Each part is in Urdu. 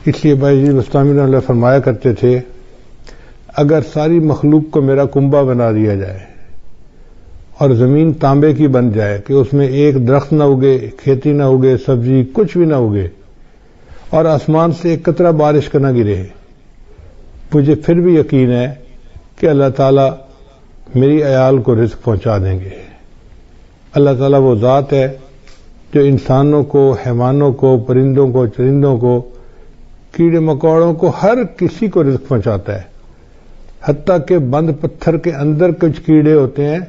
اس لیے بایزید بستامی رحمۃ اللہ فرمایا کرتے تھے اگر ساری مخلوق کو میرا کنبہ بنا دیا جائے اور زمین تانبے کی بن جائے کہ اس میں ایک درخت نہ اگے، کھیتی نہ اگے، سبزی کچھ بھی نہ اگے، اور آسمان سے ایک قطرہ بارش کا نہ گرے، مجھے پھر بھی یقین ہے کہ اللہ تعالیٰ میری عیال کو رزق پہنچا دیں گے۔ اللہ تعالیٰ وہ ذات ہے جو انسانوں کو، حیوانوں کو، پرندوں کو، چرندوں کو، کیڑے مکوڑوں کو، ہر کسی کو رزق پہنچاتا ہے، حتیٰ کہ بند پتھر کے اندر کچھ کیڑے ہوتے ہیں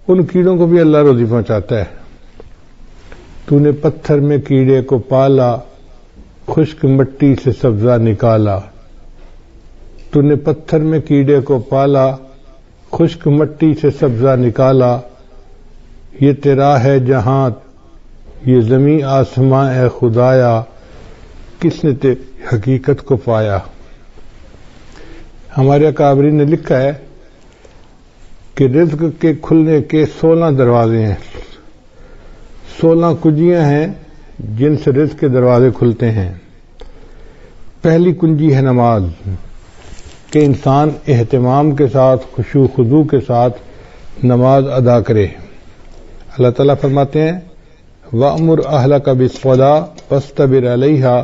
ان کیڑوں کو بھی اللہ روزی پہنچاتا ہے۔ تو نے پتھر میں کیڑے کو پالا، خشک مٹی سے سبزہ نکالا۔ تو نے پتھر میں کیڑے کو پالا، خشک مٹی سے سبزہ نکالا۔ یہ تیرا ہے جہاں، یہ زمین آسماں اے خدایا، کس نے تیری حقیقت کو پایا۔ ہمارے اکابرین نے لکھا ہے کہ رزق کے کھلنے کے 16 دروازے ہیں، 16 کنجیاں ہیں جن سے رزق کے دروازے کھلتے ہیں۔ پہلی کنجی ہے نماز، کہ انسان اہتمام کے ساتھ، خشوع و خضوع کے ساتھ نماز ادا کرے۔ اللہ تعالیٰ فرماتے ہیں وَأْمُرْ أَهْلَكَ بِالصَّلَاةِ وَاسْتَبِرْ عَلَيْهَا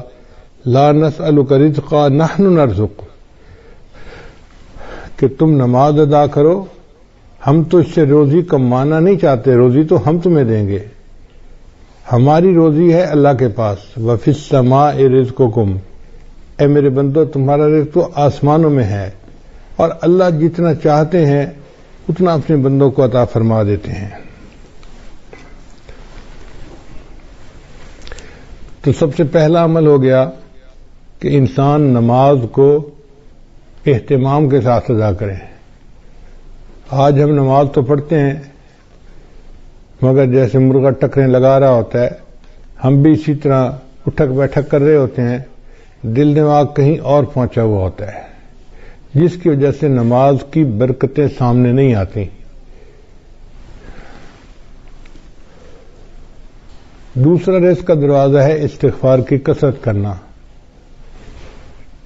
لَا نَسْأَلُكَ رِزْقًا نَحْنُ نَرْزُقُكَ، کہ تم نماز ادا کرو، ہم تو اس سے روزی کمانا نہیں چاہتے، روزی تو ہم تمہیں دیں گے، ہماری روزی ہے اللہ کے پاس۔ وَفِي السَّمَاءِ رِزْقُكُمْ، اے میرے بندو تمہارا رزق تو آسمانوں میں ہے، اور اللہ جتنا چاہتے ہیں اتنا اپنے بندوں کو عطا فرما دیتے ہیں۔ تو سب سے پہلا عمل ہو گیا کہ انسان نماز کو اہتمام کے ساتھ ادا کریں۔ آج ہم نماز تو پڑھتے ہیں مگر جیسے مرغا ٹکریں لگا رہا ہوتا ہے، ہم بھی اسی طرح اٹھک بیٹھک کر رہے ہوتے ہیں، دل دماغ کہیں اور پہنچا ہوا ہوتا ہے، جس کی وجہ سے نماز کی برکتیں سامنے نہیں آتی۔ دوسرا رزق کا دروازہ ہے استغفار کی کثرت کرنا۔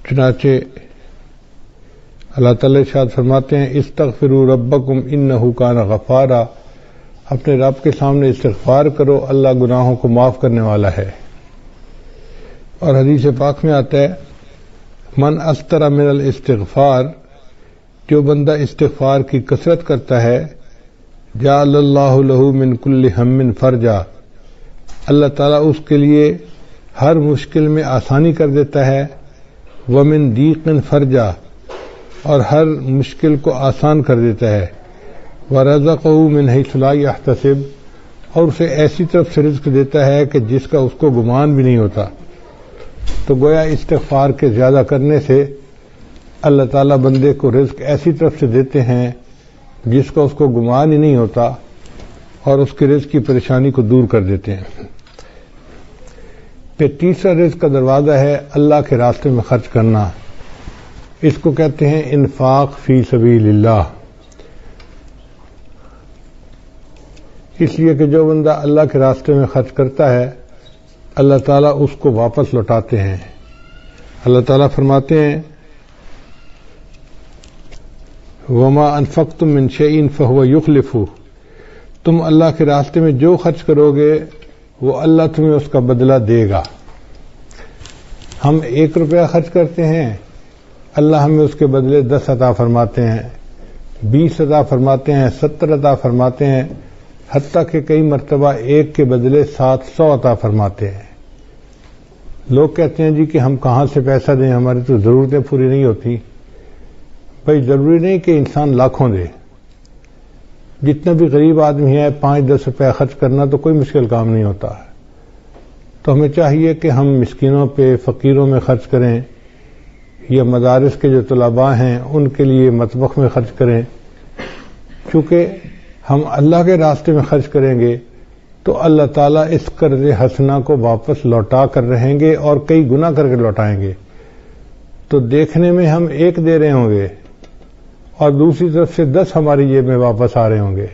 چنانچہ اللہ تعالی ارشاد فرماتے ہیں استغفروا ربکم انہ کان غفارا، اپنے رب کے سامنے استغفار کرو، اللہ گناہوں کو معاف کرنے والا ہے۔ اور حدیث پاک میں آتا ہے من استر من الاستغفار، جو بندہ استغفار کی کثرت کرتا ہے جعل اللہ لہ من کل ہم فرجا، اللہ تعالیٰ اس کے لیے ہر مشکل میں آسانی کر دیتا ہے، ومن ضیق فرجا، اور ہر مشکل کو آسان کر دیتا ہے، ورزقہ من حیث لا یحتسب، اور اسے ایسی طرف سے رزق دیتا ہے کہ جس کا اس کو گمان بھی نہیں ہوتا۔ تو گویا استغفار کے زیادہ کرنے سے اللہ تعالیٰ بندے کو رزق ایسی طرف سے دیتے ہیں جس کا اس کو گمان ہی نہیں ہوتا، اور اس کے رزق کی پریشانی کو دور کر دیتے ہیں۔ پھر تیسرا رزق کا دروازہ ہے اللہ کے راستے میں خرچ کرنا، اس کو کہتے ہیں انفاق فی سبیل اللہ۔ اس لیے کہ جو بندہ اللہ کے راستے میں خرچ کرتا ہے اللہ تعالیٰ اس کو واپس لوٹاتے ہیں۔ اللہ تعالیٰ فرماتے ہیں وما انفقتم من شیء فهو یخلفہ، تم اللہ کے راستے میں جو خرچ کرو گے وہ اللہ تمہیں اس کا بدلہ دے گا۔ ہم 1 روپیہ خرچ کرتے ہیں، اللہ ہمیں اس کے بدلے 10 عطا فرماتے ہیں، 20 عطا فرماتے ہیں، 70 عطا فرماتے ہیں، حتیٰ کہ کئی مرتبہ 1 کے بدلے 700 عطا فرماتے ہیں۔ لوگ کہتے ہیں جی کہ ہم کہاں سے پیسہ دیں، ہماری تو ضرورتیں پوری نہیں ہوتی۔ بھائی ضروری نہیں کہ انسان لاکھوں دے، جتنا بھی غریب آدمی ہے 5-10 روپے خرچ کرنا تو کوئی مشکل کام نہیں ہوتا۔ تو ہمیں چاہیے کہ ہم مسکینوں پہ، فقیروں میں خرچ کریں، یا مدارس کے جو طلباء ہیں ان کے لیے مطبخ میں خرچ کریں۔ چونکہ ہم اللہ کے راستے میں خرچ کریں گے تو اللہ تعالیٰ اس قرض حسنہ کو واپس لوٹا کر رہیں گے اور کئی گنا کر کے لوٹائیں گے۔ تو دیکھنے میں ہم 1 دے رہے ہوں گے اور دوسری طرف سے 10 ہماری جیب میں واپس آ رہے ہوں گے،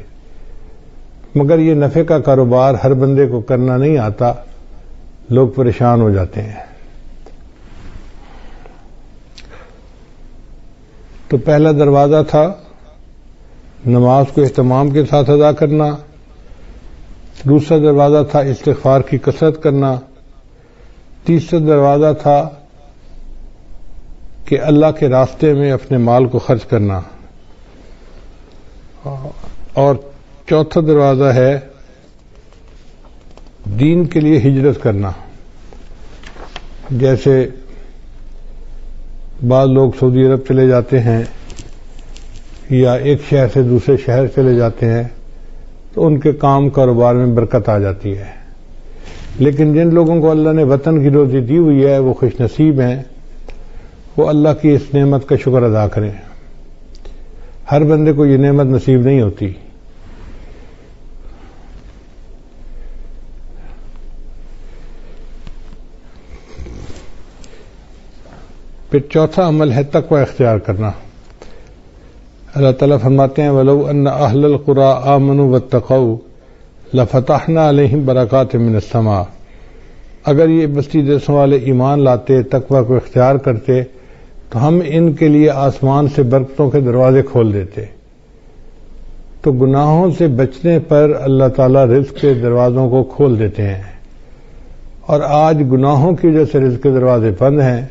مگر یہ نفع کا کاروبار ہر بندے کو کرنا نہیں آتا، لوگ پریشان ہو جاتے ہیں۔ تو پہلا دروازہ تھا نماز کو اہتمام کے ساتھ ادا کرنا، دوسرا دروازہ تھا استغفار کی کثرت کرنا، تیسرا دروازہ تھا کہ اللہ کے راستے میں اپنے مال کو خرچ کرنا، اور چوتھا دروازہ ہے دین کے لیے ہجرت کرنا۔ جیسے بعض لوگ سعودی عرب چلے جاتے ہیں یا ایک شہر سے دوسرے شہر چلے جاتے ہیں تو ان کے کام کاروبار میں برکت آ جاتی ہے، لیکن جن لوگوں کو اللہ نے وطن کی روزی دی ہوئی ہے وہ خوش نصیب ہیں، وہ اللہ کی اس نعمت کا شکر ادا کریں۔ ہر بندے کو یہ نعمت نصیب نہیں ہوتی۔ پھر چوتھا عمل ہے تقوی اختیار کرنا۔ اللہ تعالیٰ فرماتے ہیں وَلَوْ أَنَّ أَهْلَ الْقُرَىٰ آمَنُوا وَاتَّقَوْا لَفَتَحْنَا عَلَيْهِمْ بَرَكَاتٍ مِّنَ السَّمَاءِ، اگر یہ بستی دیسوں والے ایمان لاتے، تقوی کو اختیار کرتے تو ہم ان کے لیے آسمان سے برکتوں کے دروازے کھول دیتے۔ تو گناہوں سے بچنے پر اللہ تعالیٰ رزق کے دروازوں کو کھول دیتے ہیں، اور آج گناہوں کی وجہ سے رزق کے دروازے بند ہیں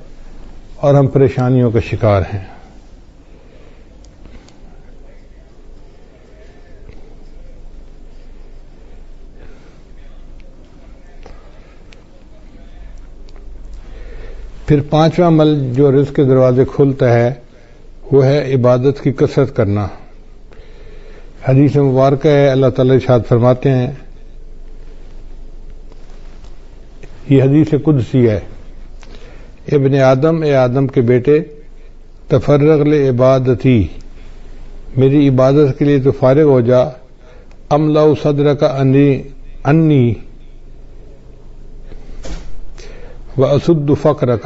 اور ہم پریشانیوں کا شکار ہیں۔ پھر پانچواں عمل جو رزق کے دروازے کھولتا ہے وہ ہے عبادت کی کثرت کرنا۔ حدیث مبارکہ ہے، اللہ تعالیٰ ارشاد فرماتے ہیں، یہ حدیث قدسی ہے، ابن آدم، اے آدم کے بیٹے، تفرغ لعبادتی، میری عبادت کے لیے تو فارغ ہو جا، املا صدرک انی واسد فقرک،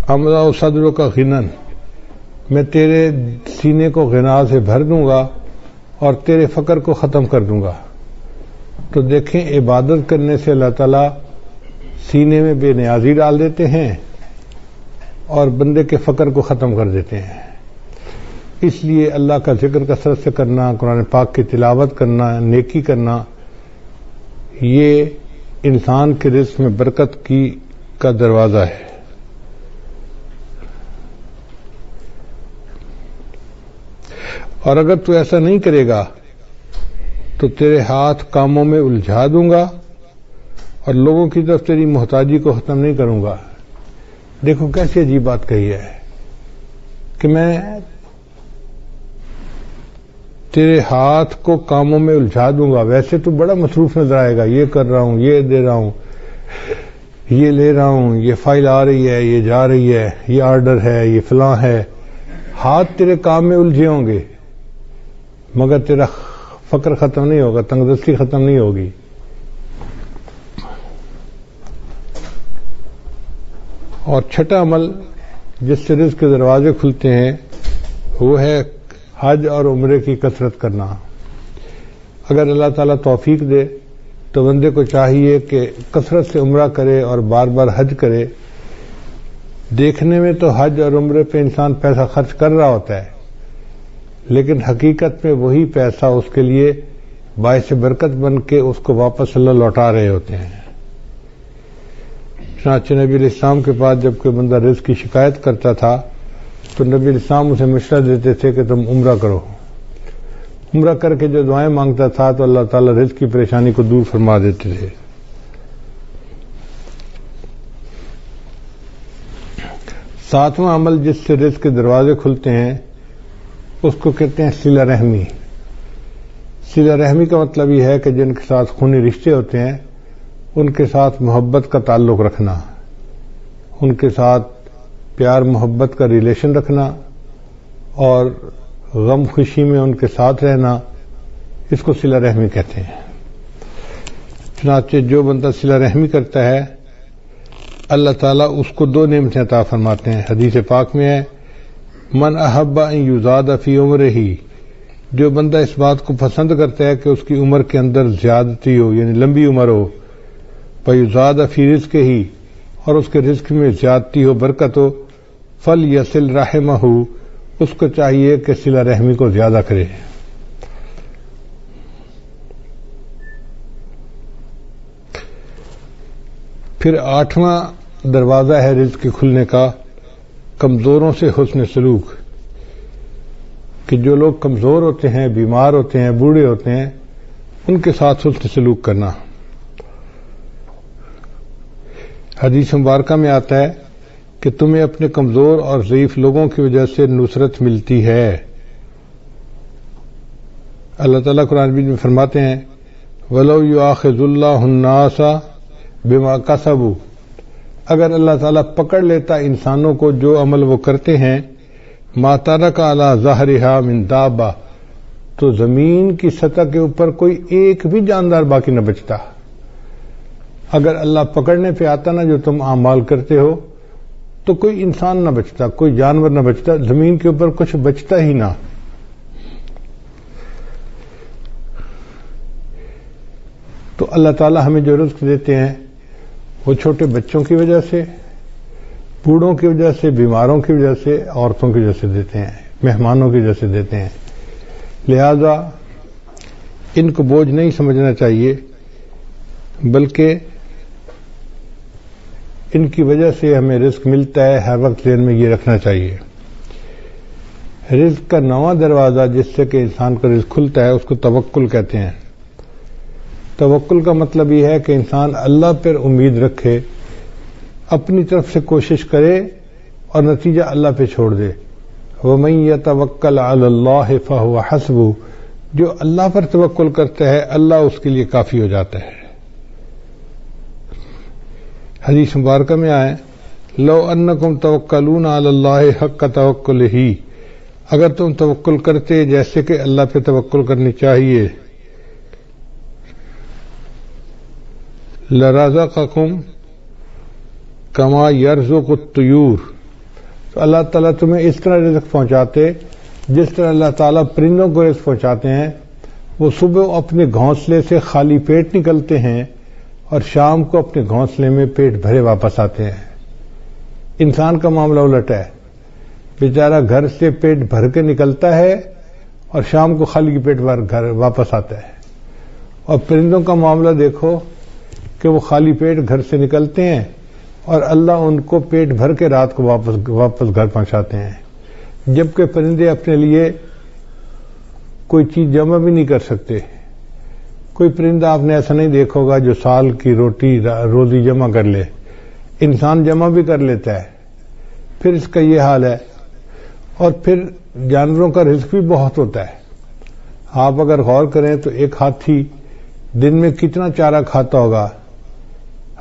املا صدرک غنن، میں تیرے سینے کو غنا سے بھر دوں گا اور تیرے فقر کو ختم کر دوں گا۔ تو دیکھیں عبادت کرنے سے اللہ تعالیٰ سینے میں بے نیازی ڈال دیتے ہیں اور بندے کے فقر کو ختم کر دیتے ہیں۔ اس لیے اللہ کا ذکر کثرت سے کرنا، قرآن پاک کی تلاوت کرنا، نیکی کرنا، یہ انسان کے رزق میں برکت کا دروازہ ہے۔ اور اگر تو ایسا نہیں کرے گا تو تیرے ہاتھ کاموں میں الجھا دوں گا اور لوگوں کی طرف تیری محتاجی کو ختم نہیں کروں گا۔ دیکھو کیسی عجیب بات کہی ہے کہ میں تیرے ہاتھ کو کاموں میں الجھا دوں گا، ویسے تو بڑا مصروف نظر آئے گا، یہ کر رہا ہوں، یہ دے رہا ہوں، یہ لے رہا ہوں، یہ فائل آ رہی ہے، یہ جا رہی ہے، یہ آرڈر ہے، یہ فلاں ہے، ہاتھ تیرے کام میں الجھے ہوں گے مگر تیرا فقر ختم نہیں ہوگا، تنگدستی ختم نہیں ہوگی۔ اور چھٹا عمل جس سے رزق کے دروازے کھلتے ہیں وہ ہے حج اور عمرے کی کثرت کرنا۔ اگر اللہ تعالیٰ توفیق دے تو بندے کو چاہیے کہ کثرت سے عمرہ کرے اور بار بار حج کرے۔ دیکھنے میں تو حج اور عمرے پہ انسان پیسہ خرچ کر رہا ہوتا ہے، لیکن حقیقت میں وہی پیسہ اس کے لیے باعث برکت بن کے اس کو واپس اللہ لوٹا رہے ہوتے ہیں۔ چنانچہ نبی علیہ السلام کے پاس جب کوئی بندہ رزق کی شکایت کرتا تھا تو نبی علیہ السلام اسے مشورہ دیتے تھے کہ تم عمرہ کرو۔ عمرہ کر کے جو دعائیں مانگتا تھا تو اللہ تعالیٰ رزق کی پریشانی کو دور فرما دیتے تھے۔ ساتواں عمل جس سے رزق کے دروازے کھلتے ہیں اس کو کہتے ہیں صلہ رحمی۔ صلہ رحمی کا مطلب یہ ہے کہ جن کے ساتھ خونی رشتے ہوتے ہیں ان کے ساتھ محبت کا تعلق رکھنا، ان کے ساتھ پیار محبت کا ریلیشن رکھنا اور غم خوشی میں ان کے ساتھ رہنا، اس کو صلہ رحمی کہتے ہیں۔ چنانچہ جو بندہ صلہ رحمی کرتا ہے اللہ تعالیٰ اس کو دو نعمتیں عطا فرماتے ہیں۔ حدیث پاک میں ہے من احب ان یزاد فی عمرہ، جو بندہ اس بات کو پسند کرتا ہے کہ اس کی عمر کے اندر زیادتی ہو، یعنی لمبی عمر ہو، فیزاد فی رزقہ، اور اس کے رزق میں زیادتی ہو، برکت ہو، فَلْيَصِلْ رَحِمَهُ، اس کو چاہیے کہ صلہ رحمی کو زیادہ کرے۔ پھر 8واں دروازہ ہے رزق کے کھلنے کا، کمزوروں سے حسن سلوک، کہ جو لوگ کمزور ہوتے ہیں، بیمار ہوتے ہیں، بوڑھے ہوتے ہیں، ان کے ساتھ حسن سلوک کرنا۔ حدیث مبارکہ میں آتا ہے کہ تمہیں اپنے کمزور اور ضعیف لوگوں کی وجہ سے نصرت ملتی ہے۔ اللہ تعالیٰ قرآن مجید میں فرماتے ہیں وَلَوْ يُؤَاخِذُ اللَّهُ النَّاسَ بِمَا كَسَبُوا، اگر اللہ تعالیٰ پکڑ لیتا انسانوں کو جو عمل وہ کرتے ہیں، مَا تَرَكَ عَلَى ظَهْرِهَا مِن دَابَّةٍ، تو زمین کی سطح کے اوپر کوئی ایک بھی جاندار باقی نہ بچتا۔ اگر اللہ پکڑنے پہ آتا نا جو تم اعمال کرتے ہو، تو کوئی انسان نہ بچتا، کوئی جانور نہ بچتا، زمین کے اوپر کچھ بچتا ہی نہ۔ تو اللہ تعالیٰ ہمیں جو رزق دیتے ہیں وہ چھوٹے بچوں کی وجہ سے، بوڑھوں کی وجہ سے، بیماروں کی وجہ سے، عورتوں کی وجہ سے دیتے ہیں، مہمانوں کی وجہ سے دیتے ہیں۔ لہذا ان کو بوجھ نہیں سمجھنا چاہیے، بلکہ ان کی وجہ سے ہمیں رزق ملتا ہے، ہر وقت ذہن میں یہ رکھنا چاہیے۔ رزق کا 9واں دروازہ جس سے کہ انسان کا رزق کھلتا ہے اس کو توکل کہتے ہیں۔ توکل کا مطلب یہ ہے کہ انسان اللہ پر امید رکھے، اپنی طرف سے کوشش کرے اور نتیجہ اللہ پہ چھوڑ دے۔ وَمَن يَتَوَكَّلْ عَلَى اللَّهِ فَهُوَ حَسْبُهُ، جو اللہ پر توکل کرتا ہے اللہ اس کے لیے کافی ہو جاتا ہے۔ حدیث مبارکہ میں آئے لو انکم توکلون علی اللہ حق توکلہ، اگر تم توکل کرتے جیسے کہ اللہ پہ توکل کرنی چاہیے، لرزقکم کما یرزق الطیور، تو اللہ تعالیٰ تمہیں اس طرح رزق پہنچاتے جس طرح اللہ تعالیٰ پرندوں کو رزق پہنچاتے ہیں۔ وہ صبح اپنے گھونسلے سے خالی پیٹ نکلتے ہیں اور شام کو اپنے گھونسلے میں پیٹ بھرے واپس آتے ہیں۔ انسان کا معاملہ الٹ ہے، بیچارہ گھر سے پیٹ بھر کے نکلتا ہے اور شام کو خالی پیٹ گھر واپس آتا ہے۔ اور پرندوں کا معاملہ دیکھو کہ وہ خالی پیٹ گھر سے نکلتے ہیں اور اللہ ان کو پیٹ بھر کے رات کو واپس گھر پہنچاتے ہیں، جبکہ پرندے اپنے لیے کوئی چیز جمع بھی نہیں کر سکتے۔ کوئی پرندہ آپ نے ایسا نہیں دیکھا ہوگا جو سال کی روزی جمع کر لے، انسان جمع بھی کر لیتا ہے، پھر اس کا یہ حال ہے۔ اور پھر جانوروں کا رزق بھی بہت ہوتا ہے۔ آپ اگر غور کریں تو ایک ہاتھی دن میں کتنا چارہ کھاتا ہوگا،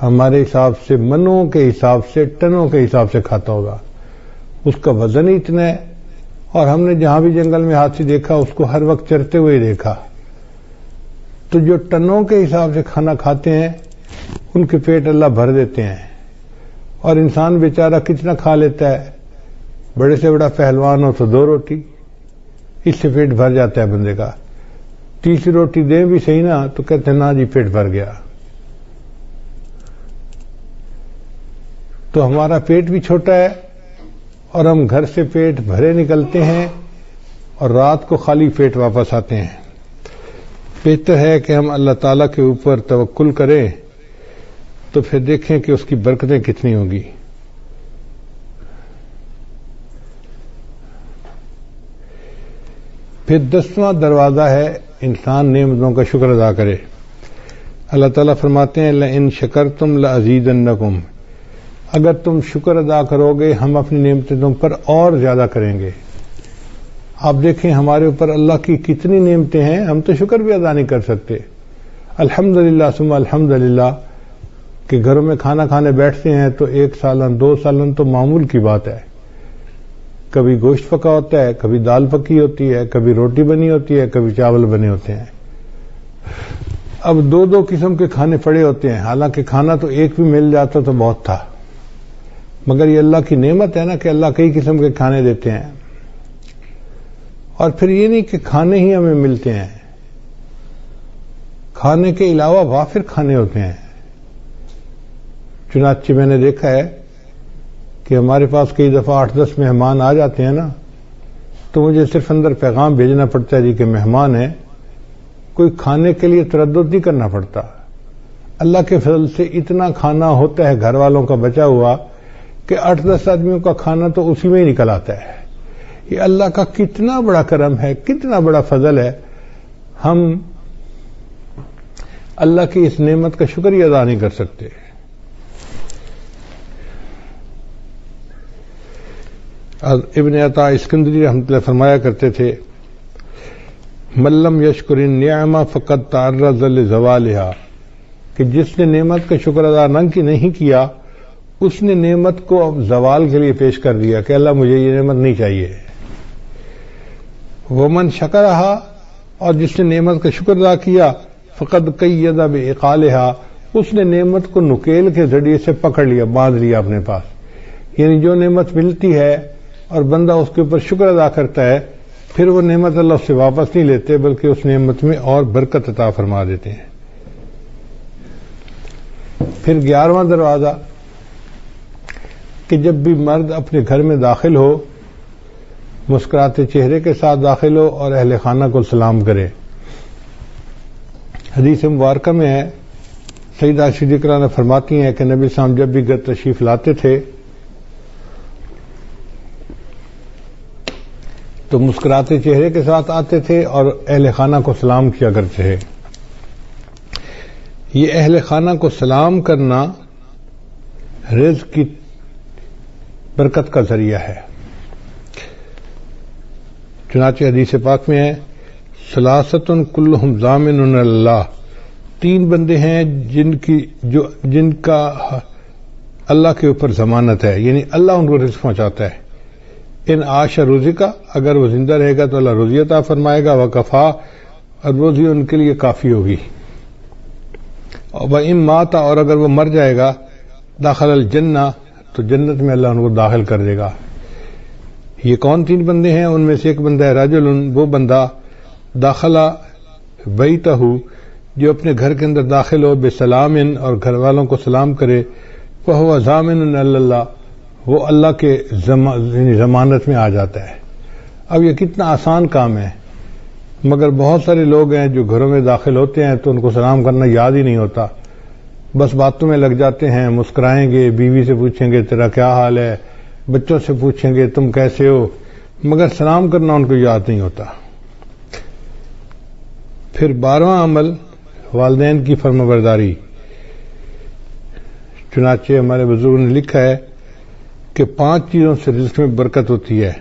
ہمارے حساب سے منوں کے حساب سے، ٹنوں کے حساب سے کھاتا ہوگا، اس کا وزن ہی اتنا ہے۔ اور ہم نے جہاں بھی جنگل میں ہاتھی دیکھا اس کو ہر وقت چرتے ہوئے دیکھا۔ تو جو ٹنوں کے حساب سے کھانا کھاتے ہیں ان کے پیٹ اللہ بھر دیتے ہیں، اور انسان بیچارہ کتنا کھا لیتا ہے، بڑے سے بڑا پہلوان ہو تو 2 روٹی، اس سے پیٹ بھر جاتا ہے بندے کا۔ تیسری روٹی دیں بھی صحیح نا تو کہتے ہیں نا جی پیٹ بھر گیا۔ تو ہمارا پیٹ بھی چھوٹا ہے اور ہم گھر سے پیٹ بھرے نکلتے ہیں اور رات کو خالی پیٹ واپس آتے ہیں۔ بہتر ہے کہ ہم اللہ تعالیٰ کے اوپر توکل کریں تو پھر دیکھیں کہ اس کی برکتیں کتنی ہوں گی۔ پھر 10واں دروازہ ہے انسان نعمتوں کا شکر ادا کرے۔ اللہ تعالیٰ فرماتے ہیں لَإِن شَكَرْتُمْ لَأَزِيدَنَّكُمْ، اگر تم شکر ادا کرو گے ہم اپنی نعمتیں تم پر اور زیادہ کریں گے۔ آپ دیکھیں ہمارے اوپر اللہ کی کتنی نعمتیں ہیں، ہم تو شکر بھی ادا نہیں کر سکتے۔ الحمدللہ ثم الحمدللہ کہ گھروں میں کھانا کھانے بیٹھتے ہیں تو 1 سالن 2 سالن تو معمول کی بات ہے۔ کبھی گوشت پکا ہوتا ہے، کبھی دال پکی ہوتی ہے، کبھی روٹی بنی ہوتی ہے، کبھی چاول بنے ہوتے ہیں۔ اب 2 قسم کے کھانے پڑے ہوتے ہیں، حالانکہ کھانا تو ایک بھی مل جاتا تو بہت تھا، مگر یہ اللہ کی نعمت ہے نا کہ اللہ کئی قسم کے کھانے دیتے ہیں۔ اور پھر یہ نہیں کہ کھانے ہی ہمیں ملتے ہیں، کھانے کے علاوہ وافر کھانے ہوتے ہیں۔ چنانچہ میں نے دیکھا ہے کہ ہمارے پاس کئی دفعہ 8-10 مہمان آ جاتے ہیں نا، تو مجھے صرف اندر پیغام بھیجنا پڑتا ہے جی کہ مہمان ہیں، کوئی کھانے کے لیے تردد نہیں کرنا پڑتا. اللہ کے فضل سے اتنا کھانا ہوتا ہے گھر والوں کا بچا ہوا کہ 8-10 آدمیوں کا کھانا تو اسی میں ہی نکل آتا ہے. یہ اللہ کا کتنا بڑا کرم ہے، کتنا بڑا فضل ہے. ہم اللہ کی اس نعمت کا شکریہ ادا نہیں کر سکتے. ابن عطا اسکندری رحمۃ اللہ فرمایا کرتے تھے، ملم یشکر النعمہ فقد تعرض لزوالها، کہ جس نے نعمت کا شکر ادا نہیں کیا اس نے نعمت کو اب زوال کے لیے پیش کر دیا کہ اللہ مجھے یہ نعمت نہیں چاہیے. ومن شکرہا، اور جس نے نعمت کا شکر ادا کیا، فقد قید بعقالہا، اس نے نعمت کو نکیل کے ذریعے سے پکڑ لیا، باندھ لیا اپنے پاس. یعنی جو نعمت ملتی ہے اور بندہ اس کے اوپر شکر ادا کرتا ہے، پھر وہ نعمت اللہ اس سے واپس نہیں لیتے بلکہ اس نعمت میں اور برکت عطا فرما دیتے ہیں. پھر 11واں دروازہ کہ جب بھی مرد اپنے گھر میں داخل ہو مسکراتے چہرے کے ساتھ داخل ہو اور اہل خانہ کو سلام کرے. حدیث مبارکہ میں ہے، سیدہ عائشہ رضی اللہ عنہا فرماتی ہیں کہ نبی صلی اللہ علیہ وسلم جب بھی گھر تشریف لاتے تھے تو مسکراتے چہرے کے ساتھ آتے تھے اور اہل خانہ کو سلام کیا کرتے تھے. یہ اہل خانہ کو سلام کرنا رزق کی برکت کا ذریعہ ہے. چنانچہ حدیث پاک میں ہے، ثلاثۃ کلہم ضامن اللہ، 3 بندے ہیں جن کا اللہ کے اوپر ضمانت ہے، یعنی اللہ ان کو رزق پہنچاتا ہے. ان عاش رزقا، اگر وہ زندہ رہے گا تو اللہ روزی عطا فرمائے گا، وکفا، اور روزی ان کے لیے کافی ہوگی. وَإِن مَاتَ، اور اگر وہ مر جائے گا، داخل الجنہ، تو جنت میں اللہ ان کو داخل کر دے گا. یہ کون 3 بندے ہیں؟ ان میں سے ایک بندہ ہے رجل، وہ بندہ داخلہ بیتہ، جو اپنے گھر کے اندر داخل ہو بسلام، اور گھر والوں کو سلام کرے، فہو ضامن اللہ، وہ اللہ کے ضمانت میں آ جاتا ہے. اب یہ کتنا آسان کام ہے، مگر بہت سارے لوگ ہیں جو گھروں میں داخل ہوتے ہیں تو ان کو سلام کرنا یاد ہی نہیں ہوتا، بس باتوں میں لگ جاتے ہیں، مسکرائیں گے، بیوی سے پوچھیں گے تیرا کیا حال ہے، بچوں سے پوچھیں گے تم کیسے ہو، مگر سلام کرنا ان کو یاد نہیں ہوتا. پھر 12واں عمل والدین کی فرمانبرداری. چنانچہ ہمارے بزرگوں نے لکھا ہے کہ 5 چیزوں سے رزق میں برکت ہوتی ہے.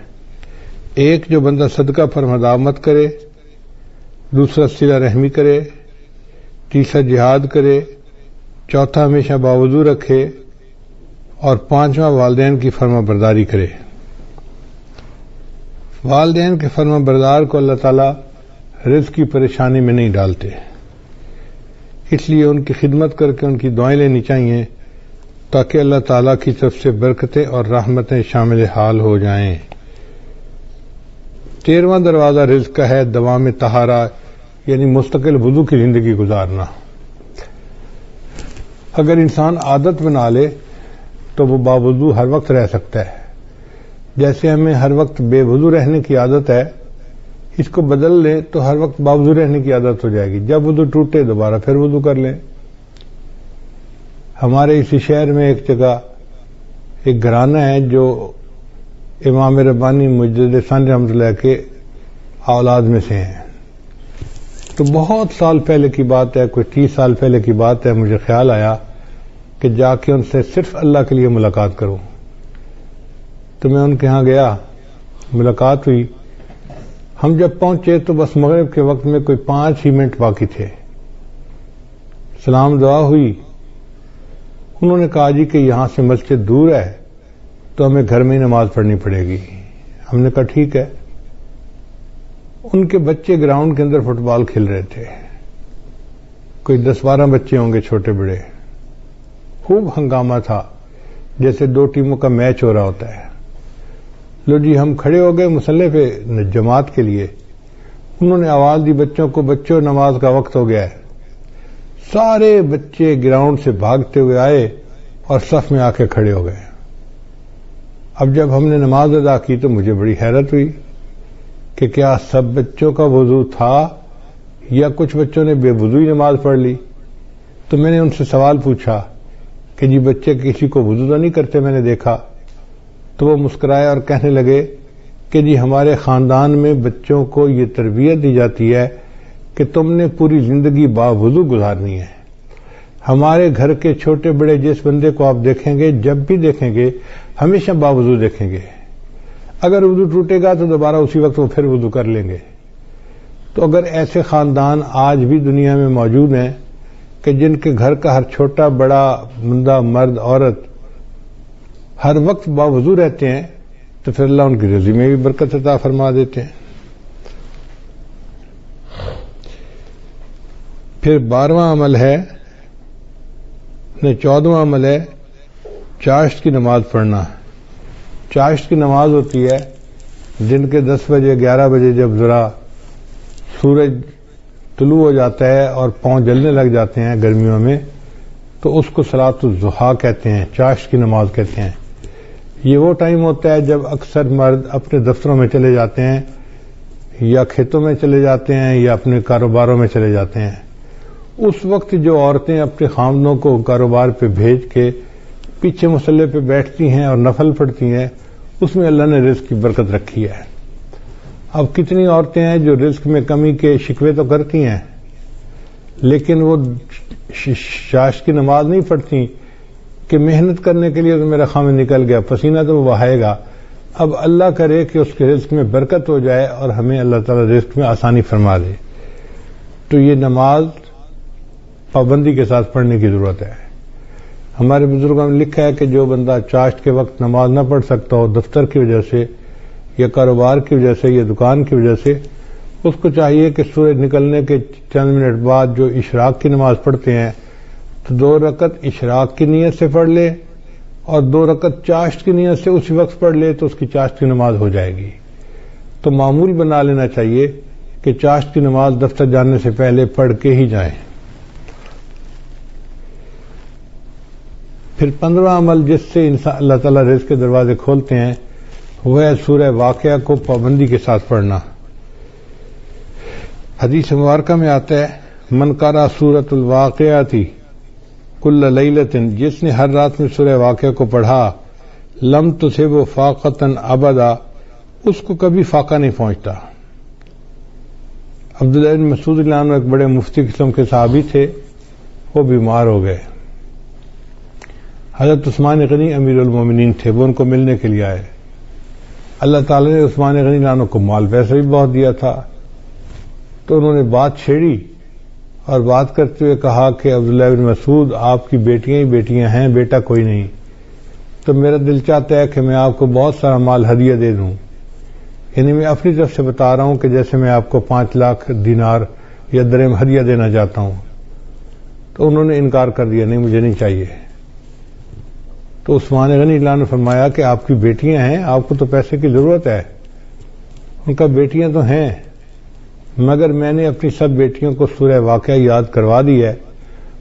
ایک، جو بندہ صدقہ فرمادامت کرے، دوسرا صلہ رحمی کرے، تیسرا جہاد کرے، چوتھا ہمیشہ باوضو رکھے، اور 5واں والدین کی فرمانبرداری کرے. والدین کے فرمانبردار کو اللہ تعالیٰ رزق کی پریشانی میں نہیں ڈالتے، اس لیے ان کی خدمت کر کے ان کی دعائیں لینی چاہیے تاکہ اللہ تعالیٰ کی طرف سے برکتیں اور رحمتیں شامل حال ہو جائیں. 13واں دروازہ رزق کا ہے دوام طہارہ، یعنی مستقل وضو کی زندگی گزارنا. اگر انسان عادت بنا لے تو وہ باوضو ہر وقت رہ سکتا ہے. جیسے ہمیں ہر وقت بے وضو رہنے کی عادت ہے، اس کو بدل لیں تو ہر وقت باوضو رہنے کی عادت ہو جائے گی. جب وضو ٹوٹے دوبارہ پھر وضو کر لیں. ہمارے اسی شہر میں ایک جگہ ایک گھرانہ ہے جو امام ربانی مجدد ثانی رحمۃ اللہ کے اولاد میں سے ہیں. تو بہت سال پہلے کی بات ہے، کوئی 30 سال پہلے کی بات ہے، مجھے خیال آیا کہ جا کے ان سے صرف اللہ کے لیے ملاقات کروں. تو میں ان کے ہاں گیا، ملاقات ہوئی. ہم جب پہنچے تو بس مغرب کے وقت میں کوئی 5 ہی منٹ باقی تھے. سلام دعا ہوئی. انہوں نے کہا جی کہ یہاں سے مسجد دور ہے تو ہمیں گھر میں ہی نماز پڑھنی پڑے گی. ہم نے کہا ٹھیک ہے. ان کے بچے گراؤنڈ کے اندر فٹ بال کھیل رہے تھے، کوئی 10-12 بچے ہوں گے چھوٹے بڑے. خوب ہنگامہ تھا، جیسے 2 ٹیموں کا میچ ہو رہا ہوتا ہے. لو جی ہم کھڑے ہو گئے مصلی پہ جماعت کے لیے. انہوں نے آواز دی بچوں کو، بچوں نماز کا وقت ہو گیا ہے. سارے بچے گراؤنڈ سے بھاگتے ہوئے آئے اور صف میں آ کے کھڑے ہو گئے. اب جب ہم نے نماز ادا کی تو مجھے بڑی حیرت ہوئی کہ کیا سب بچوں کا وضو تھا یا کچھ بچوں نے بے وضو ہی نماز پڑھ لی. تو میں نے ان سے سوال پوچھا کہ جی بچے کسی کو وضو تو نہیں کرتے میں نے دیکھا. تو وہ مسکرائے اور کہنے لگے کہ جی ہمارے خاندان میں بچوں کو یہ تربیت دی جاتی ہے کہ تم نے پوری زندگی باوضو گزارنی ہے. ہمارے گھر کے چھوٹے بڑے جس بندے کو آپ دیکھیں گے جب بھی دیکھیں گے ہمیشہ باوضو دیکھیں گے. اگر وضو ٹوٹے گا تو دوبارہ اسی وقت وہ پھر وضو کر لیں گے. تو اگر ایسے خاندان آج بھی دنیا میں موجود ہیں کہ جن کے گھر کا ہر چھوٹا بڑا بندہ مرد عورت ہر وقت باوضو رہتے ہیں تو پھر اللہ ان کی رزق میں بھی برکت عطا فرما دیتے ہیں. پھر 12واں عمل ہے 14واں عمل ہے چاشت کی نماز پڑھنا. چاشت کی نماز ہوتی ہے دن کے 10 بجے 11 بجے جب ذرا سورج طلوع ہو جاتا ہے اور پاؤں جلنے لگ جاتے ہیں گرمیوں میں تو اس کو صلاۃ الضحیٰ کہتے ہیں, چاشت کی نماز کہتے ہیں. یہ وہ ٹائم ہوتا ہے جب اکثر مرد اپنے دفتروں میں چلے جاتے ہیں یا کھیتوں میں چلے جاتے ہیں یا اپنے کاروباروں میں چلے جاتے ہیں. اس وقت جو عورتیں اپنے خامدوں کو کاروبار پہ بھیج کے پیچھے مصلے پہ بیٹھتی ہیں اور نفل پڑھتی ہیں اس میں اللہ نے رزق کی برکت رکھی ہے. اب کتنی عورتیں ہیں جو رزق میں کمی کے شکوے تو کرتی ہیں لیکن وہ چاشت کی نماز نہیں پڑھتی کہ محنت کرنے کے لیے تو میرا خامد نکل گیا, پسینہ تو وہ بہائے گا. اب اللہ کرے کہ اس کے رزق میں برکت ہو جائے اور ہمیں اللہ تعالیٰ رزق میں آسانی فرما دے. تو یہ نماز پابندی کے ساتھ پڑھنے کی ضرورت ہے. ہمارے بزرگوں نے لکھا ہے کہ جو بندہ چاشت کے وقت نماز نہ پڑھ سکتا ہو دفتر کی وجہ سے یا کاروبار کی وجہ سے یا دکان کی وجہ سے, اس کو چاہیے کہ سورج نکلنے کے چند منٹ بعد جو اشراق کی نماز پڑھتے ہیں تو 2 رکعت اشراق کی نیت سے پڑھ لے اور 2 رکعت چاشت کی نیت سے اسی وقت پڑھ لے تو اس کی چاشت کی نماز ہو جائے گی. تو معمول بنا لینا چاہیے کہ چاشت کی نماز دفتر جانے سے پہلے پڑھ کے ہی جائیں. پھر 15واں عمل جس سے انسان اللہ تعالیٰ رزق کے دروازے کھولتے ہیں وہ ہے سورہ واقعہ کو پابندی کے ساتھ پڑھنا. حدیث مبارکہ میں آتا ہے من قرأ سورۃ الواقعہ کل لیلۃ, جس نے ہر رات میں سورہ واقعہ کو پڑھا لم تصب فاقۃ ابدا, اس کو کبھی فاقہ نہیں پہنچتا. عبداللہ بن مسعود رضی اللہ عنہ ایک بڑے مفتی قسم کے صحابی تھے, وہ بیمار ہو گئے. حضرت عثمان غنی امیر المومنین تھے, وہ ان کو ملنے کے لیے آئے. اللہ تعالی نے عثمان غنی عنہ کو مال پیسہ بھی بہت دیا تھا تو انہوں نے بات چھیڑی اور بات کرتے ہوئے کہا کہ عبداللہ بن مسعود آپ کی بیٹیاں ہی بیٹیاں ہیں, بیٹا کوئی نہیں, تو میرا دل چاہتا ہے کہ میں آپ کو بہت سارا مال ہدیہ دے دوں. یعنی میں اپنی طرف سے بتا رہا ہوں کہ جیسے میں آپ کو 5 لاکھ دینار یا درہم ہدیہ دینا چاہتا ہوں. تو انہوں نے انکار کر دیا, نہیں مجھے نہیں چاہیے. تو عثمان غنی اللہ نے فرمایا کہ آپ کی بیٹیاں ہیں, آپ کو تو پیسے کی ضرورت ہے. ان کا بیٹیاں تو ہیں مگر میں نے اپنی سب بیٹیوں کو سورہ واقعہ یاد کروا دی ہے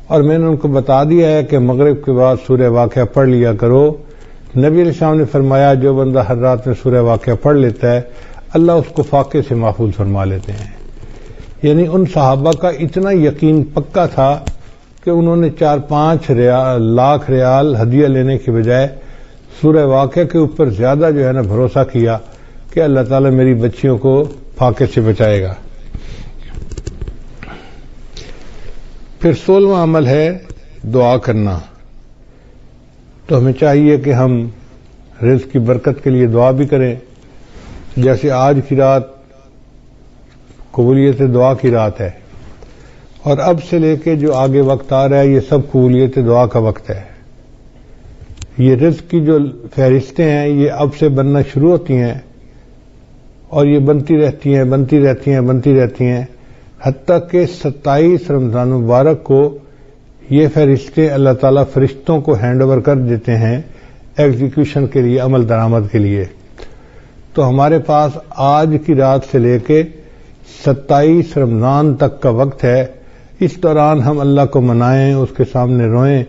اور میں نے ان کو بتا دیا ہے کہ مغرب کے بعد سورہ واقعہ پڑھ لیا کرو. نبی علیہ السلام نے فرمایا جو بندہ ہر رات میں سورہ واقعہ پڑھ لیتا ہے اللہ اس کو فاقے سے محفوظ فرما لیتے ہیں. یعنی ان صحابہ کا اتنا یقین پکا تھا کہ انہوں نے 4-5 لاکھ ریال ہدیہ لینے کے بجائے سورہ واقعہ کے اوپر زیادہ جو ہے نا بھروسہ کیا کہ اللہ تعالیٰ میری بچیوں کو فاقے سے بچائے گا. پھر 16واں عمل ہے دعا کرنا. تو ہمیں چاہیے کہ ہم رزق کی برکت کے لیے دعا بھی کریں. جیسے آج کی رات قبولیت دعا کی رات ہے اور اب سے لے کے جو آگے وقت آ رہا ہے یہ سب قبولیت دعا کا وقت ہے. یہ رزق کی جو فہرستیں ہیں یہ اب سے بننا شروع ہوتی ہیں اور یہ بنتی رہتی ہیں حتیٰ کہ 27 رمضان مبارک کو یہ فہرستیں اللہ تعالیٰ فرشتوں کو ہینڈ اوور کر دیتے ہیں ایگزیکیوشن کے لیے, عمل درآمد کے لیے. تو ہمارے پاس آج کی رات سے لے کے 27 رمضان تک کا وقت ہے. اس دوران ہم اللہ کو منائیں, اس کے سامنے روئیں,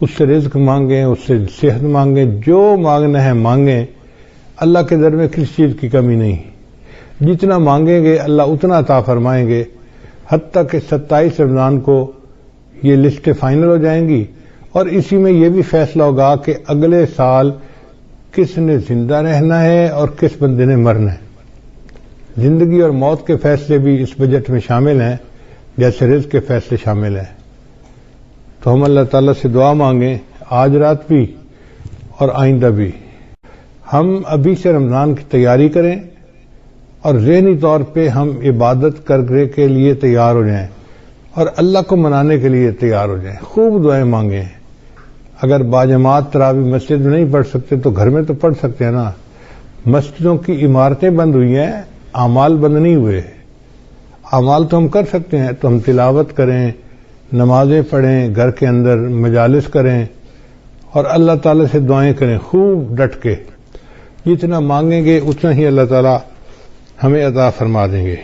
اس سے رزق مانگیں, اس سے صحت مانگیں, جو مانگنا ہے مانگیں. اللہ کے در میں کسی چیز کی کمی نہیں، جتنا مانگیں گے اللہ اتنا عطا فرمائیں گے، حتیٰ کہ 27 رمضان کو یہ لسٹیں فائنل ہو جائیں گی، اور اسی میں یہ بھی فیصلہ ہوگا کہ اگلے سال کس نے زندہ رہنا ہے اور کس بندے نے مرنا ہے۔ زندگی اور موت کے فیصلے بھی اس بجٹ میں شامل ہیں، جیسے رزق کے فیصلے شامل ہیں۔ تو ہم اللہ تعالیٰ سے دعا مانگیں آج رات بھی اور آئندہ بھی، ہم ابھی سے رمضان کی تیاری کریں اور ذہنی طور پہ ہم عبادت کرنے کے لیے تیار ہو جائیں اور اللہ کو منانے کے لیے تیار ہو جائیں، خوب دعائیں مانگیں۔ اگر باجماعت تراویح مسجد میں نہیں پڑھ سکتے تو گھر میں تو پڑھ سکتے ہیں نا۔ مسجدوں کی عمارتیں بند ہوئی ہیں، اعمال بند نہیں ہوئے۔ اعمال تو ہم کر سکتے ہیں، تو ہم تلاوت کریں، نمازیں پڑھیں، گھر کے اندر مجالس کریں اور اللہ تعالی سے دعائیں کریں خوب ڈٹ کے۔ جتنا مانگیں گے اتنا ہی اللہ تعالی ہمیں عطا فرما دیں گے۔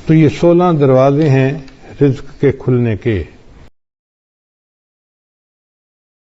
تو یہ 16 دروازے ہیں رزق کے کھلنے کے۔